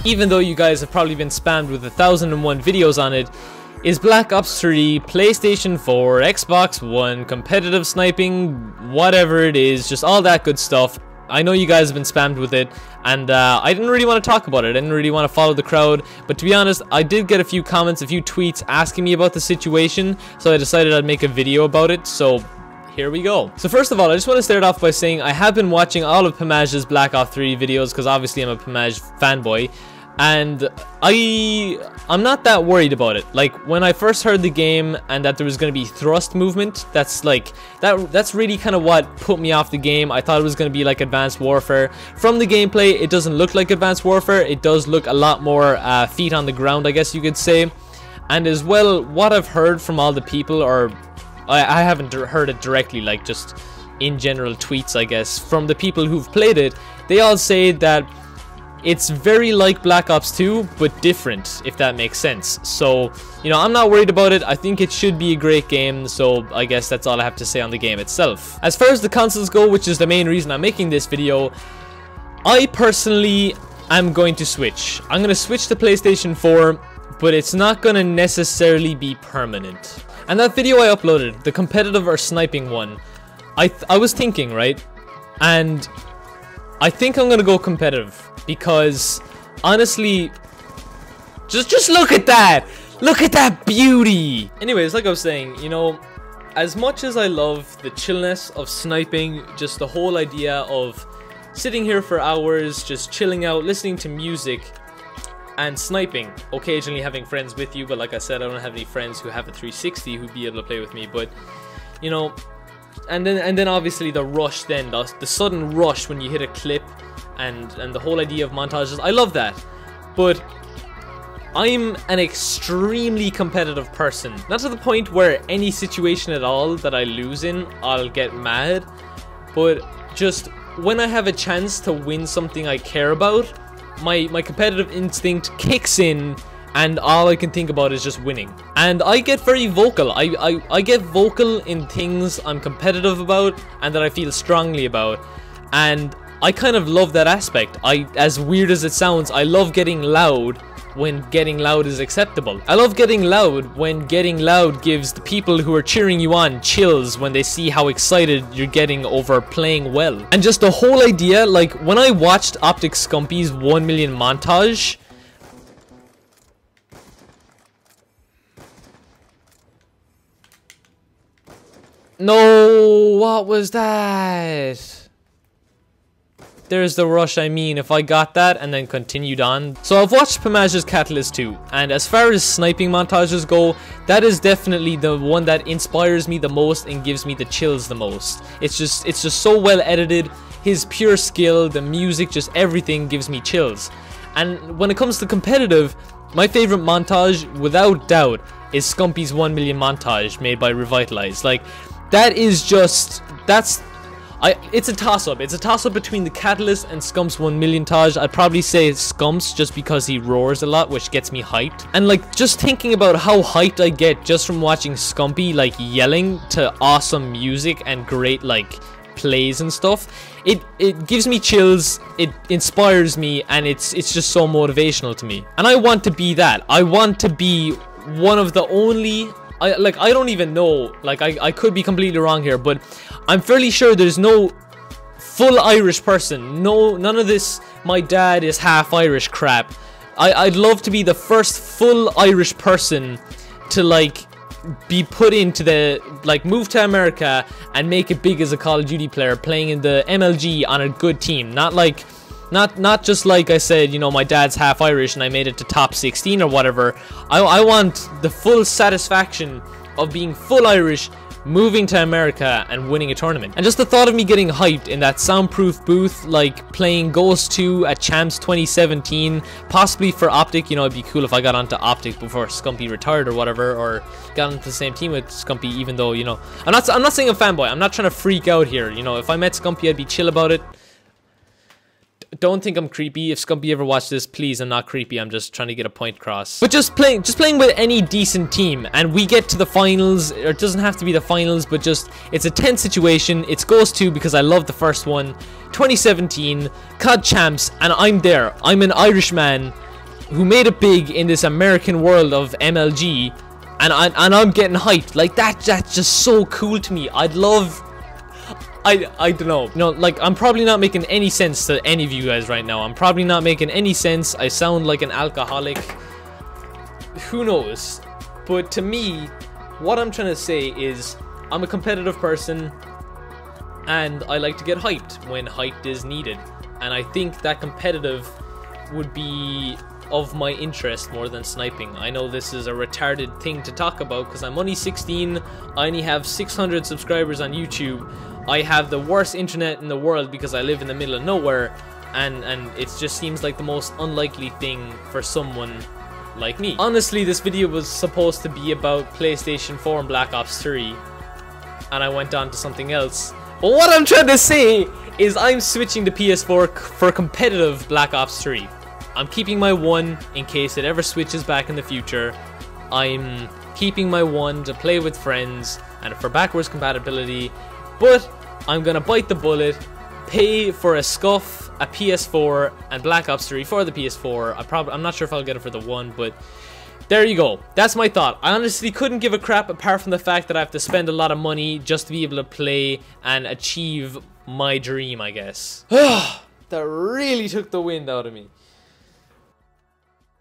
even though you guys have probably been spammed with 1001 videos on it, is Black Ops 3, PlayStation 4, Xbox One, competitive sniping, whatever it is, just all that good stuff. I know you guys have been spammed with it, and I didn't really want to talk about it. I didn't really want to follow the crowd, but to be honest, I did get a few comments, a few tweets asking me about the situation, so I decided I'd make a video about it, so here we go. So first of all, I just want to start off by saying I have been watching all of Pamaj's Black Ops 3 videos, because obviously I'm a Pamaj fanboy, and I'm not that worried about it. Like, when I first heard the game and that there was going to be thrust movement, that's really kind of what put me off the game. I thought it was going to be like Advanced Warfare. From the gameplay, it doesn't look like Advanced Warfare. It does look a lot more feet on the ground, I guess you could say. And as well, what I've heard from all the people, or I haven't heard it directly, like just in general tweets, I guess, from the people who've played it, they all say that it's very like Black Ops 2, but different, if that makes sense. So, you know, I'm not worried about it. I think it should be a great game, so I guess that's all I have to say on the game itself. As far as the consoles go, which is the main reason I'm making this video, I personally am going to switch. I'm going to switch to PlayStation 4, but it's not going to necessarily be permanent. And that video I uploaded, the competitive or sniping one, I was thinking, right? And I think I'm going to go competitive. Because, honestly, just look at that! Look at that beauty! Anyways, like I was saying, you know, as much as I love the chillness of sniping, just the whole idea of sitting here for hours, just chilling out, listening to music, and sniping, occasionally having friends with you, but like I said, I don't have any friends who have a 360 who'd be able to play with me, but, you know, and then obviously the rush then, the sudden rush when you hit a clip, and the whole idea of montages, I love that. But I'm an extremely competitive person. Not to the point where any situation at all that I lose in, I'll get mad. But just when I have a chance to win something I care about, my competitive instinct kicks in, and all I can think about is just winning. And I get very vocal. I get vocal in things I'm competitive about and that I feel strongly about. And I kind of love that aspect. As weird as it sounds, I love getting loud when getting loud is acceptable. I love getting loud when getting loud gives the people who are cheering you on chills when they see how excited you're getting over playing well. And just the whole idea, like when I watched Optic Scumpy's 1 million montage, no, what was that? There's the rush, I mean, if I got that and then continued on. So I've watched Pamaj's Catalyst 2, and as far as sniping montages go, that is definitely the one that inspires me the most and gives me the chills the most. It's just so well edited. His pure skill, the music, just everything gives me chills. And when it comes to competitive, my favorite montage, without doubt, is Scumpy's 1 million montage made by Revitalize. Like, that is just, it's a toss-up. It's a toss-up between the Catalyst and Scump's 1 million taj. I'd probably say Scump's just because he roars a lot, which gets me hyped. And like, just thinking about how hyped I get just from watching Scumpy like yelling to awesome music and great like plays and stuff, it gives me chills, it inspires me, and it's just so motivational to me. And I want to be that. I want to be one of the only, I don't even know, like I could be completely wrong here, but I'm fairly sure there's no full Irish person, none of this my dad is half Irish crap. I'd love to be the first full Irish person to like be put into the, like, move to America and make it big as a Call of Duty player, playing in the MLG on a good team. Not just like I said, you know, my dad's half Irish and I made it to top 16 or whatever. I want the full satisfaction of being full Irish, moving to America and winning a tournament. And just the thought of me getting hyped in that soundproof booth, like playing Ghost 2 at Champs 2017, possibly for Optic. You know, it'd be cool if I got onto Optic before Scumpy retired or whatever, or got into the same team with Scumpy, even though, you know, I'm not saying a fanboy. I'm not trying to freak out here. You know, if I met Scumpy, I'd be chill about it. don't think I'm creepy. If Scumpy ever watched this, please, I'm not creepy. I'm just trying to get a point across. But just playing with any decent team, and we get to the finals, or it doesn't have to be the finals, but just, it's a tense situation. It's Ghost 2 because I love the first one. 2017, COD champs, and I'm there. I'm an Irishman who made it big in this American world of MLG, and I'm getting hyped. Like, that's just so cool to me. I don't know. You know, like, I'm probably not making any sense to any of you guys right now. I'm probably not making any sense. I sound like an alcoholic. Who knows? But to me, what I'm trying to say is, I'm a competitive person, and I like to get hyped when hyped is needed. And I think that competitive would be of my interest more than sniping. I know this is a retarded thing to talk about because I'm only 16. I only have 600 subscribers on YouTube. I have the worst internet in the world because I live in the middle of nowhere, and it just seems like the most unlikely thing for someone like me. Honestly, this video was supposed to be about PlayStation 4 and Black Ops 3, and I went on to something else. But what I'm trying to say is I'm switching to PS4 for competitive Black Ops 3. I'm keeping my 1 in case it ever switches back in the future. I'm keeping my 1 to play with friends and for backwards compatibility. But I'm gonna bite the bullet, pay for a scuff, a PS4, and Black Ops 3 for the PS4. I'm not sure if I'll get it for the 1, but there you go. That's my thought. I honestly couldn't give a crap apart from the fact that I have to spend a lot of money just to be able to play and achieve my dream, I guess. That really took the wind out of me.